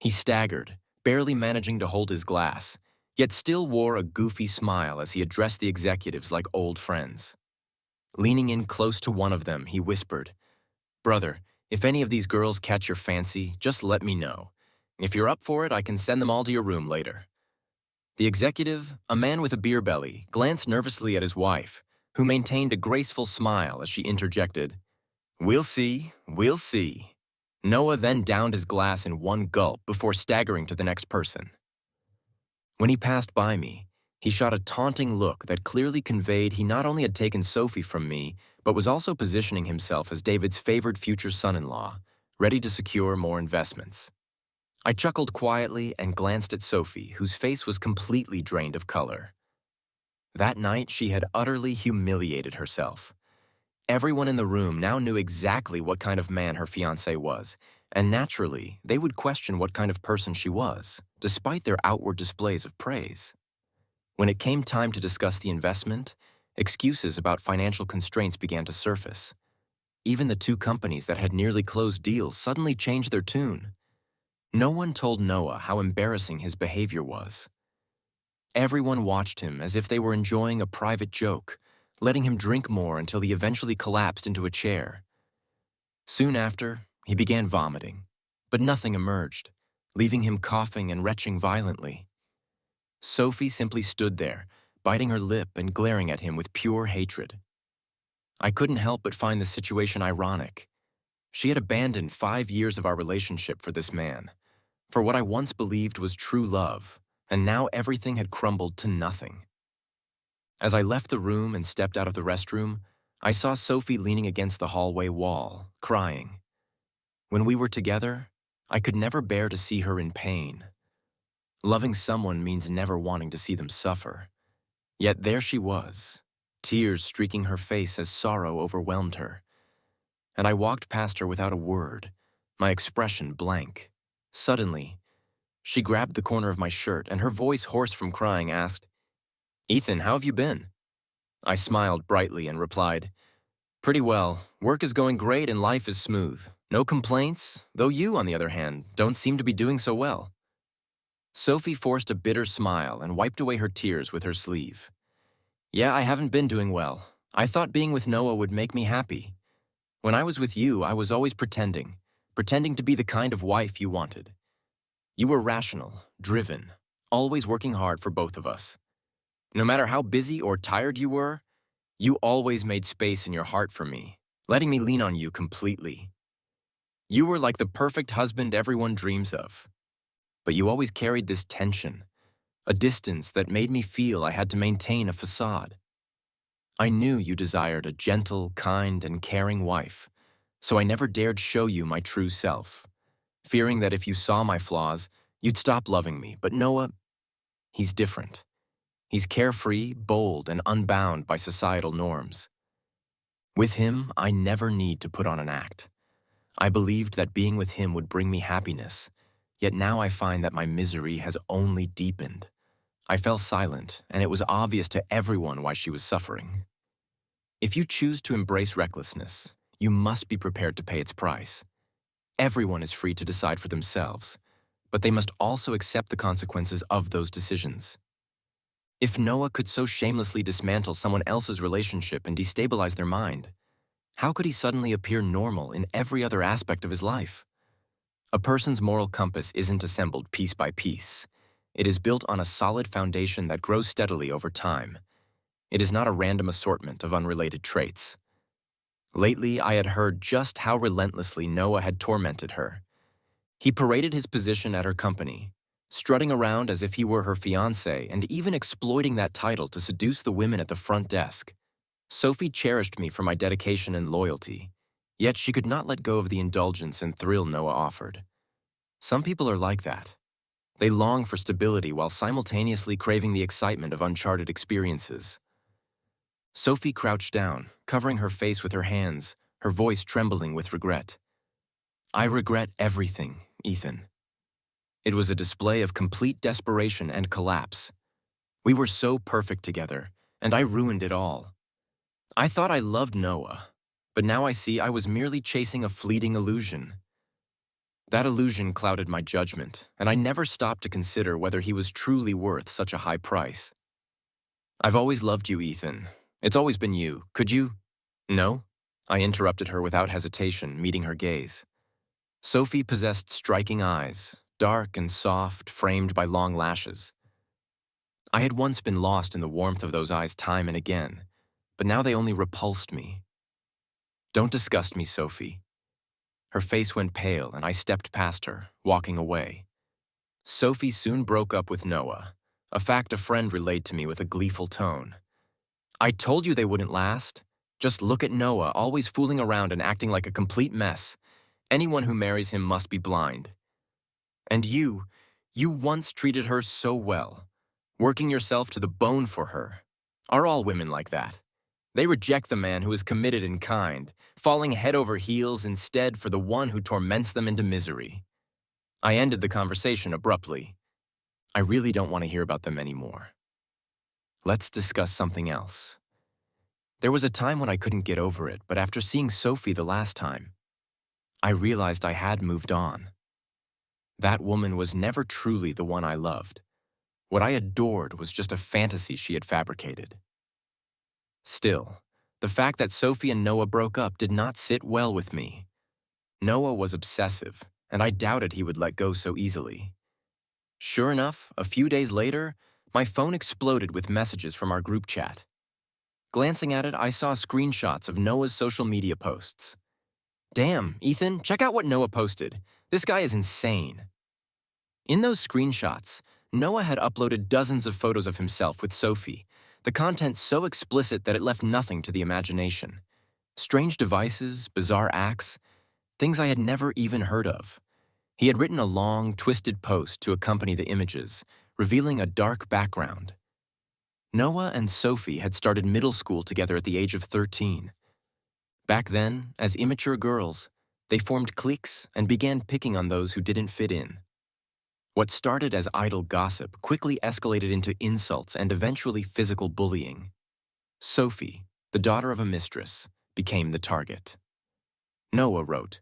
He staggered, barely managing to hold his glass, yet still wore a goofy smile as he addressed the executives like old friends. Leaning in close to one of them, he whispered, Brother, if any of these girls catch your fancy, just let me know. If you're up for it, I can send them all to your room later." The executive, a man with a beer belly, glanced nervously at his wife, who maintained a graceful smile as she interjected, "We'll see, we'll see." Noah then downed his glass in one gulp before staggering to the next person. When he passed by me, he shot a taunting look that clearly conveyed he not only had taken Sophie from me, but was also positioning himself as David's favored future son-in-law, ready to secure more investments. I chuckled quietly and glanced at Sophie, whose face was completely drained of color. That night, she had utterly humiliated herself. Everyone in the room now knew exactly what kind of man her fiancé was, and naturally, they would question what kind of person she was, despite their outward displays of praise. When it came time to discuss the investment, excuses about financial constraints began to surface. Even the two companies that had nearly closed deals suddenly changed their tune. No one told Noah how embarrassing his behavior was. Everyone watched him as if they were enjoying a private joke, letting him drink more until he eventually collapsed into a chair. Soon after, he began vomiting, but nothing emerged, leaving him coughing and retching violently. Sophie simply stood there, biting her lip and glaring at him with pure hatred. I couldn't help but find the situation ironic. She had abandoned 5 years of our relationship for this man, for what I once believed was true love, and now everything had crumbled to nothing. As I left the room and stepped out of the restroom, I saw Sophie leaning against the hallway wall, crying. When we were together, I could never bear to see her in pain. Loving someone means never wanting to see them suffer. Yet there she was, tears streaking her face as sorrow overwhelmed her. And I walked past her without a word, my expression blank. Suddenly, she grabbed the corner of my shirt and her voice hoarse from crying asked, "Ethan, how have you been?" I smiled brightly and replied, "Pretty well. Work is going great and life is smooth. No complaints, though you, on the other hand, don't seem to be doing so well." Sophie forced a bitter smile and wiped away her tears with her sleeve. "Yeah, I haven't been doing well. I thought being with Noah would make me happy. When I was with you, I was always pretending to be the kind of wife you wanted. You were rational, driven, always working hard for both of us. No matter how busy or tired you were, you always made space in your heart for me, letting me lean on you completely. You were like the perfect husband everyone dreams of. But you always carried this tension, a distance that made me feel I had to maintain a facade. I knew you desired a gentle, kind, and caring wife, so I never dared show you my true self, fearing that if you saw my flaws, you'd stop loving me. But Noah, he's different. He's carefree, bold, and unbound by societal norms. With him, I never need to put on an act. I believed that being with him would bring me happiness, yet now I find that my misery has only deepened. I fell silent, and it was obvious to everyone why she was suffering. If you choose to embrace recklessness, you must be prepared to pay its price. Everyone is free to decide for themselves, but they must also accept the consequences of those decisions. If Noah could so shamelessly dismantle someone else's relationship and destabilize their mind, how could he suddenly appear normal in every other aspect of his life? A person's moral compass isn't assembled piece by piece. It is built on a solid foundation that grows steadily over time. It is not a random assortment of unrelated traits. Lately, I had heard just how relentlessly Noah had tormented her. He paraded his position at her company, strutting around as if he were her fiancé and even exploiting that title to seduce the women at the front desk. Sophie cherished me for my dedication and loyalty, yet she could not let go of the indulgence and thrill Noah offered. Some people are like that. They long for stability while simultaneously craving the excitement of uncharted experiences. Sophie crouched down, covering her face with her hands, her voice trembling with regret. "I regret everything, Ethan." It was a display of complete desperation and collapse. We were so perfect together, and I ruined it all. I thought I loved Noah, but now I see I was merely chasing a fleeting illusion. That illusion clouded my judgment, and I never stopped to consider whether he was truly worth such a high price. "I've always loved you, Ethan. It's always been you. Could you? No? I interrupted her without hesitation, meeting her gaze. Sophie possessed striking eyes, dark and soft, framed by long lashes. I had once been lost in the warmth of those eyes time and again, but now they only repulsed me. "Don't disgust me, Sophie." Her face went pale, and I stepped past her, walking away. Sophie soon broke up with Noah, a fact a friend relayed to me with a gleeful tone. "I told you they wouldn't last. Just look at Noah, always fooling around and acting like a complete mess. Anyone who marries him must be blind. And you once treated her so well, working yourself to the bone for her. Are all women like that? They reject the man who is committed and kind, falling head over heels instead for the one who torments them into misery." I ended the conversation abruptly. I really don't want to hear about them anymore. Let's discuss something else. There was a time when I couldn't get over it, but after seeing Sophie the last time, I realized I had moved on. That woman was never truly the one I loved. What I adored was just a fantasy she had fabricated. Still, the fact that Sophie and Noah broke up did not sit well with me. Noah was obsessive, and I doubted he would let go so easily. Sure enough, a few days later, my phone exploded with messages from our group chat. Glancing at it, I saw screenshots of Noah's social media posts. "Damn, Ethan, check out what Noah posted. This guy is insane." In those screenshots, Noah had uploaded dozens of photos of himself with Sophie, the content so explicit that it left nothing to the imagination. Strange devices, bizarre acts, things I had never even heard of. He had written a long, twisted post to accompany the images, revealing a dark background. Noah and Sophie had started middle school together at the age of 13. Back then, as immature girls, they formed cliques and began picking on those who didn't fit in. What started as idle gossip quickly escalated into insults and eventually physical bullying. Sophie, the daughter of a mistress, became the target. Noah wrote,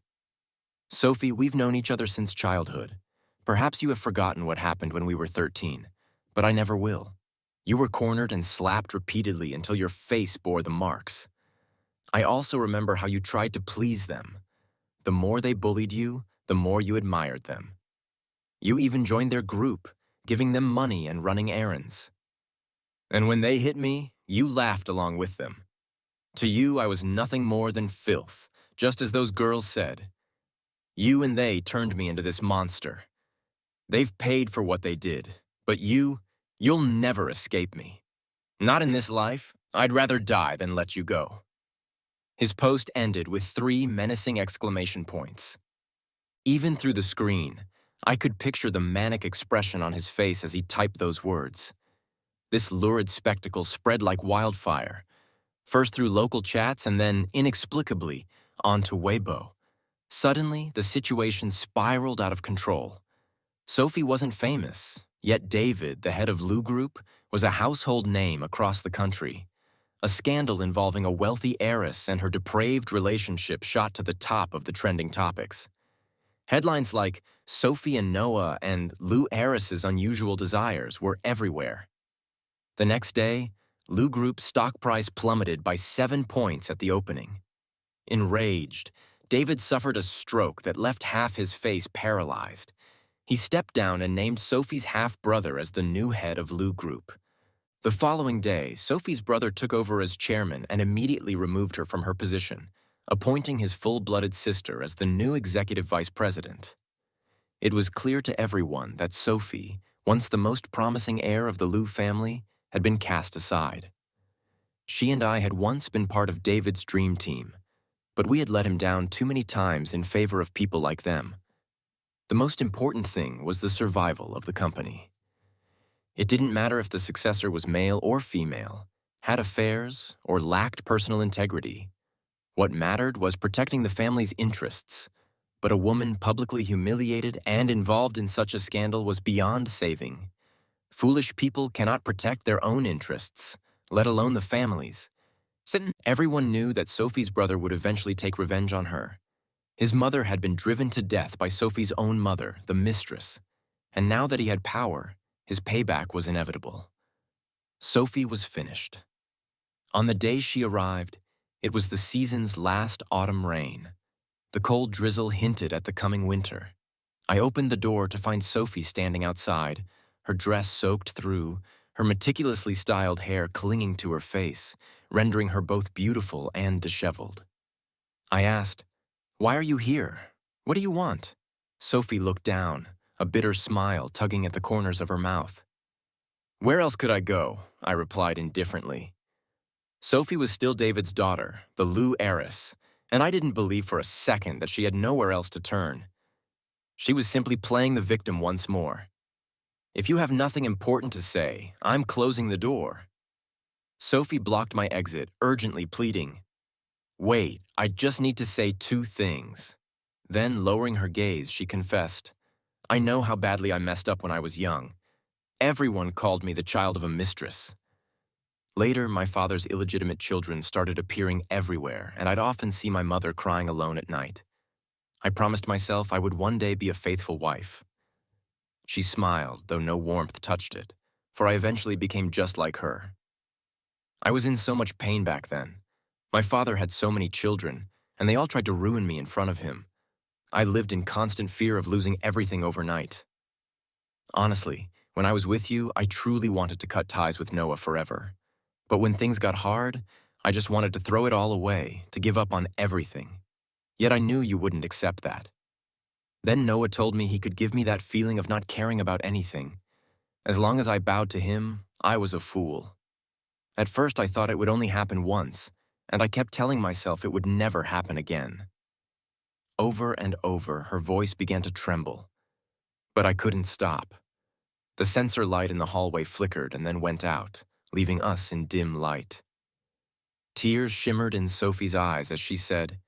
"Sophie, we've known each other since childhood. Perhaps you have forgotten what happened when we were 13, but I never will. You were cornered and slapped repeatedly until your face bore the marks. I also remember how you tried to please them. The more they bullied you, the more you admired them. You even joined their group, giving them money and running errands. And when they hit me, you laughed along with them. To you, I was nothing more than filth, just as those girls said. You and they turned me into this monster. They've paid for what they did, but you'll never escape me. Not in this life. I'd rather die than let you go." His post ended with 3 menacing exclamation points. Even through the screen, I could picture the manic expression on his face as he typed those words. This lurid spectacle spread like wildfire, first through local chats and then, inexplicably, onto Weibo. Suddenly, the situation spiraled out of control. Sophie wasn't famous, yet David, the head of Lou Group, was a household name across the country. A scandal involving a wealthy heiress and her depraved relationship shot to the top of the trending topics. Headlines like "Sophie and Noah" and "Lou Heiress's Unusual Desires" were everywhere. The next day, Lou Group's stock price plummeted by 7 points at the opening. Enraged, David suffered a stroke that left half his face paralyzed. He stepped down and named Sophie's half-brother as the new head of Lou Group. The following day, Sophie's brother took over as chairman and immediately removed her from her position, appointing his full-blooded sister as the new executive vice president. It was clear to everyone that Sophie, once the most promising heir of the Lou family, had been cast aside. She and I had once been part of David's dream team, but we had let him down too many times in favor of people like them. The most important thing was the survival of the company. It didn't matter if the successor was male or female, had affairs, or lacked personal integrity. What mattered was protecting the family's interests, but a woman publicly humiliated and involved in such a scandal was beyond saving. Foolish people cannot protect their own interests, let alone the family's. Everyone knew that Sophie's brother would eventually take revenge on her. His mother had been driven to death by Sophie's own mother, the mistress, and now that he had power, his payback was inevitable. Sophie was finished. On the day she arrived, It was the season's last autumn rain. The cold drizzle hinted at the coming winter. I opened the door to find Sophie standing outside, her dress soaked through, her meticulously styled hair clinging to her face, rendering her both beautiful and disheveled. I asked, "Why are you here? What do you want?" Sophie looked down, a bitter smile tugging at the corners of her mouth. "Where else could I go?" I replied indifferently. Sophie was still David's daughter, the Lou heiress, and I didn't believe for a second that she had nowhere else to turn. She was simply playing the victim once more. "If you have nothing important to say, I'm closing the door." Sophie blocked my exit, urgently pleading, "Wait, I just need to say 2 things." Then, lowering her gaze, she confessed, "I know how badly I messed up when I was young. Everyone called me the child of a mistress." Later, my father's illegitimate children started appearing everywhere, and I'd often see my mother crying alone at night. I promised myself I would one day be a faithful wife. She smiled, though no warmth touched it, for I eventually became just like her. I was in so much pain back then. My father had so many children, and they all tried to ruin me in front of him. I lived in constant fear of losing everything overnight. Honestly, when I was with you, I truly wanted to cut ties with Noah forever. But when things got hard, I just wanted to throw it all away, to give up on everything. Yet I knew you wouldn't accept that. Then Noah told me he could give me that feeling of not caring about anything. As long as I bowed to him, I was a fool. At first I thought it would only happen once, and I kept telling myself it would never happen again. Over and over, her voice began to tremble. But I couldn't stop. The sensor light in the hallway flickered and then went out, leaving us in dim light. Tears shimmered in Sophie's eyes as she said,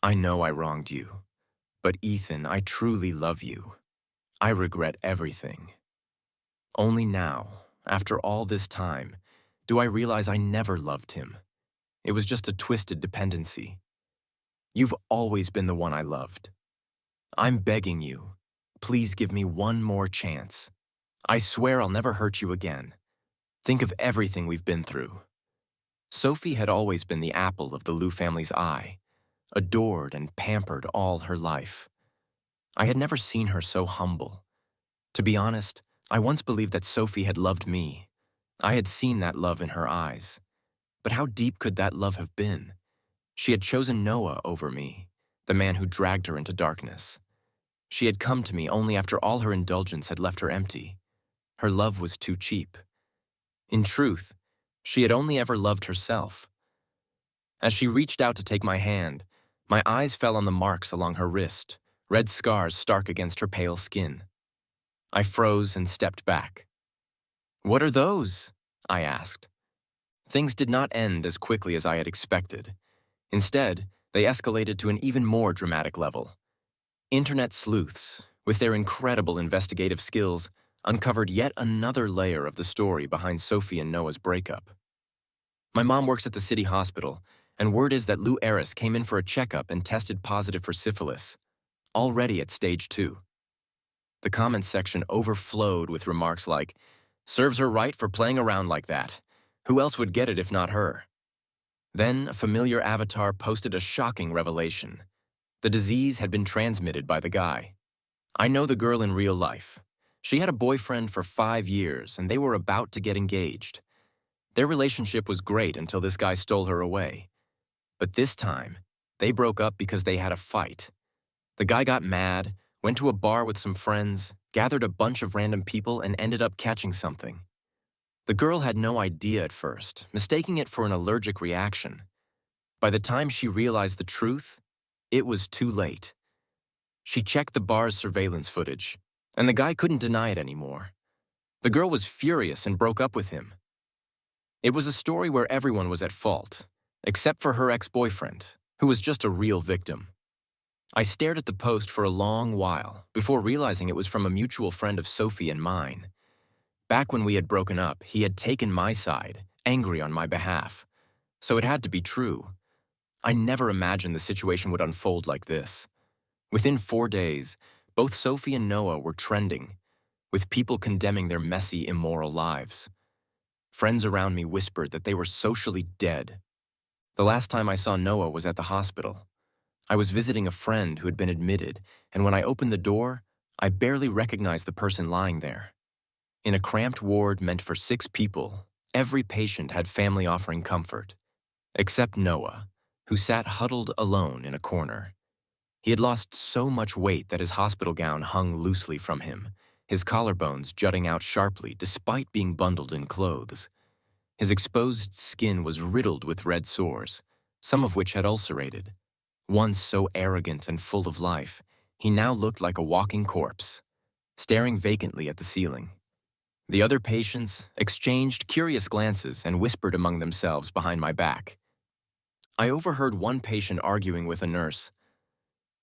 "I know I wronged you, but Ethan, I truly love you. I regret everything. Only now, after all this time, do I realize I never loved him. It was just a twisted dependency. You've always been the one I loved. I'm begging you, please give me one more chance. I swear I'll never hurt you again. Think of everything we've been through." Sophie had always been the apple of the Lou family's eye, adored and pampered all her life. I had never seen her so humble. To be honest, I once believed that Sophie had loved me. I had seen that love in her eyes. But how deep could that love have been? She had chosen Noah over me, the man who dragged her into darkness. She had come to me only after all her indulgence had left her empty. Her love was too cheap. In truth, she had only ever loved herself. As she reached out to take my hand, my eyes fell on the marks along her wrist, red scars stark against her pale skin. I froze and stepped back. "What are those?" I asked. Things did not end as quickly as I had expected. Instead, they escalated to an even more dramatic level. Internet sleuths, with their incredible investigative skills, uncovered yet another layer of the story behind Sophie and Noah's breakup. My mom works at the city hospital, and word is that Lou Eris came in for a checkup and tested positive for syphilis, already at stage 2. The comments section overflowed with remarks like, "Serves her right for playing around like that. Who else would get it if not her?" Then a familiar avatar posted a shocking revelation. The disease had been transmitted by the guy. I know the girl in real life. She had a boyfriend for 5 years, and they were about to get engaged. Their relationship was great until this guy stole her away. But this time, they broke up because they had a fight. The guy got mad, went to a bar with some friends, gathered a bunch of random people, and ended up catching something. The girl had no idea at first, mistaking it for an allergic reaction. By the time she realized the truth, it was too late. She checked the bar's surveillance footage, and the guy couldn't deny it anymore. The girl was furious and broke up with him. It was a story where everyone was at fault, except for her ex-boyfriend, who was just a real victim. I stared at the post for a long while before realizing it was from a mutual friend of Sophie and mine. Back when we had broken up, he had taken my side, angry on my behalf. So it had to be true. I never imagined the situation would unfold like this. Within 4 days, both Sophie and Noah were trending, with people condemning their messy, immoral lives. Friends around me whispered that they were socially dead. The last time I saw Noah was at the hospital. I was visiting a friend who had been admitted, and when I opened the door, I barely recognized the person lying there. In a cramped ward meant for 6 people, every patient had family offering comfort, except Noah, who sat huddled alone in a corner. He had lost so much weight that his hospital gown hung loosely from him, his collarbones jutting out sharply despite being bundled in clothes. His exposed skin was riddled with red sores, some of which had ulcerated. Once so arrogant and full of life, he now looked like a walking corpse, staring vacantly at the ceiling. The other patients exchanged curious glances and whispered among themselves behind my back. I overheard one patient arguing with a nurse.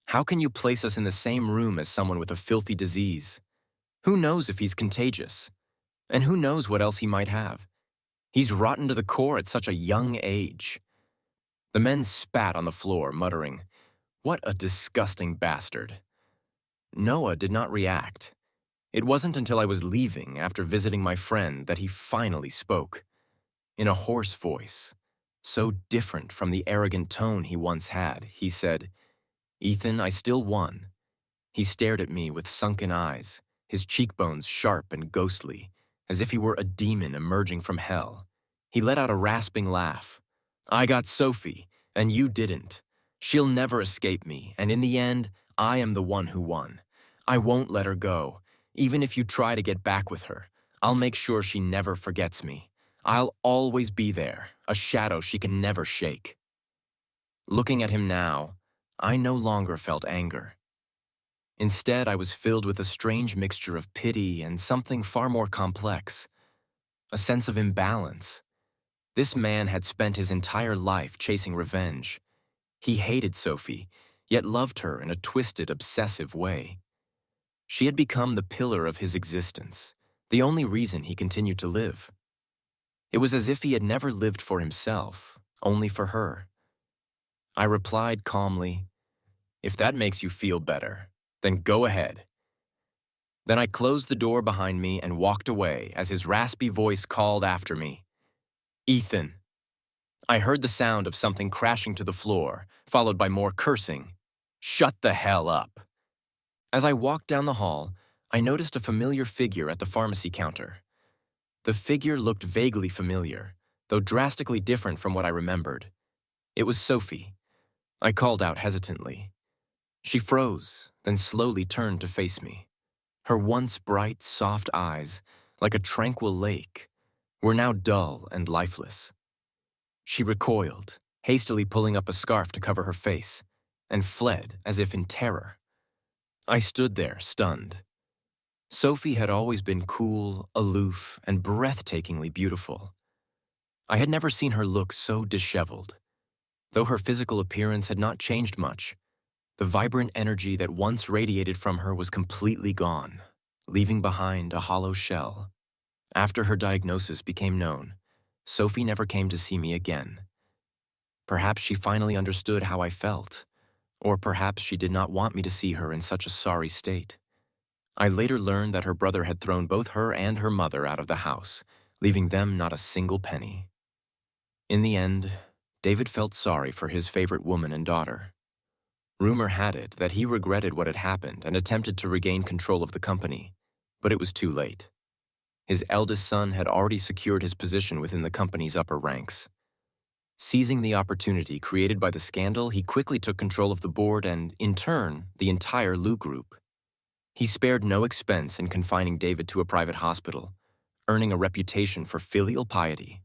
"How can you place us in the same room as someone with a filthy disease? Who knows if he's contagious? And who knows what else he might have? He's rotten to the core at such a young age." The men spat on the floor, muttering, "What a disgusting bastard." Noah did not react. It wasn't until I was leaving after visiting my friend that he finally spoke. In a hoarse voice, so different from the arrogant tone he once had, he said, "Ethan, I still won." He stared at me with sunken eyes, his cheekbones sharp and ghostly, as if he were a demon emerging from hell. He let out a rasping laugh. "I got Sophie, and you didn't. She'll never escape me, and in the end, I am the one who won. I won't let her go. Even if you try to get back with her, I'll make sure she never forgets me. I'll always be there, a shadow she can never shake." Looking at him now, I no longer felt anger. Instead, I was filled with a strange mixture of pity and something far more complex, a sense of imbalance. This man had spent his entire life chasing revenge. He hated Sophie, yet loved her in a twisted, obsessive way. She had become the pillar of his existence, the only reason he continued to live. It was as if he had never lived for himself, only for her. I replied calmly, "If that makes you feel better, then go ahead." Then I closed the door behind me and walked away as his raspy voice called after me, "Ethan." I heard the sound of something crashing to the floor, followed by more cursing. "Shut the hell up." As I walked down the hall, I noticed a familiar figure at the pharmacy counter. The figure looked vaguely familiar, though drastically different from what I remembered. It was Sophie. I called out hesitantly. She froze, then slowly turned to face me. Her once bright, soft eyes, like a tranquil lake, were now dull and lifeless. She recoiled, hastily pulling up a scarf to cover her face, and fled as if in terror. I stood there, stunned. Sophie had always been cool, aloof, and breathtakingly beautiful. I had never seen her look so disheveled. Though her physical appearance had not changed much, the vibrant energy that once radiated from her was completely gone, leaving behind a hollow shell. After her diagnosis became known, Sophie never came to see me again. Perhaps she finally understood how I felt, or perhaps she did not want me to see her in such a sorry state. I later learned that her brother had thrown both her and her mother out of the house, leaving them not a single penny. In the end, David felt sorry for his favorite woman and daughter. Rumor had it that he regretted what had happened and attempted to regain control of the company, but it was too late. His eldest son had already secured his position within the company's upper ranks. Seizing the opportunity created by the scandal, he quickly took control of the board and, in turn, the entire Lou Group. He spared no expense in confining David to a private hospital, earning a reputation for filial piety.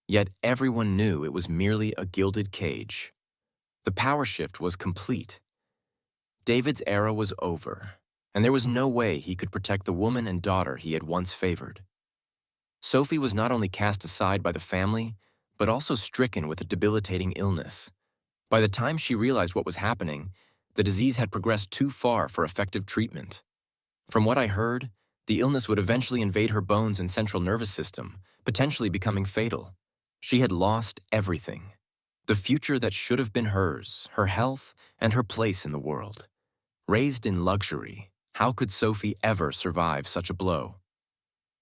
Yet everyone knew it was merely a gilded cage. The power shift was complete. David's era was over, and there was no way he could protect the woman and daughter he had once favored. Sophie was not only cast aside by the family, but also stricken with a debilitating illness. By the time she realized what was happening, the disease had progressed too far for effective treatment. From what I heard, the illness would eventually invade her bones and central nervous system, potentially becoming fatal. She had lost everything. The future that should have been hers, her health, and her place in the world. Raised in luxury, how could Sophie ever survive such a blow?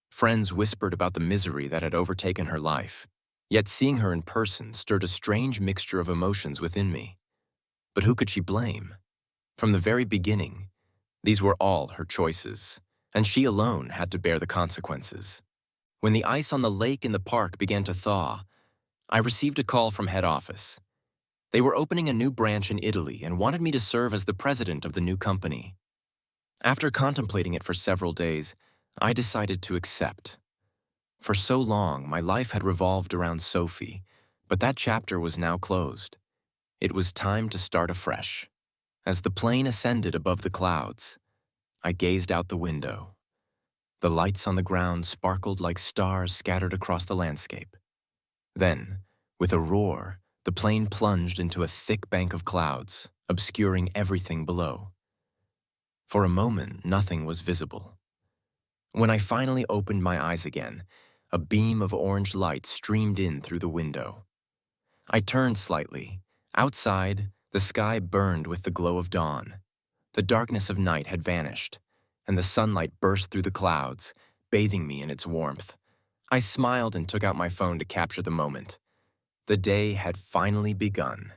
Friends whispered about the misery that had overtaken her life. Yet seeing her in person stirred a strange mixture of emotions within me. But who could she blame? From the very beginning, these were all her choices, and she alone had to bear the consequences. When the ice on the lake in the park began to thaw, I received a call from head office. They were opening a new branch in Italy and wanted me to serve as the president of the new company. After contemplating it for several days, I decided to accept. For so long, my life had revolved around Sophie, but that chapter was now closed. It was time to start afresh. As the plane ascended above the clouds, I gazed out the window. The lights on the ground sparkled like stars scattered across the landscape. Then, with a roar, the plane plunged into a thick bank of clouds, obscuring everything below. For a moment, nothing was visible. When I finally opened my eyes again, a beam of orange light streamed in through the window. I turned slightly. Outside, the sky burned with the glow of dawn. The darkness of night had vanished, and the sunlight burst through the clouds, bathing me in its warmth. I smiled and took out my phone to capture the moment. The day had finally begun.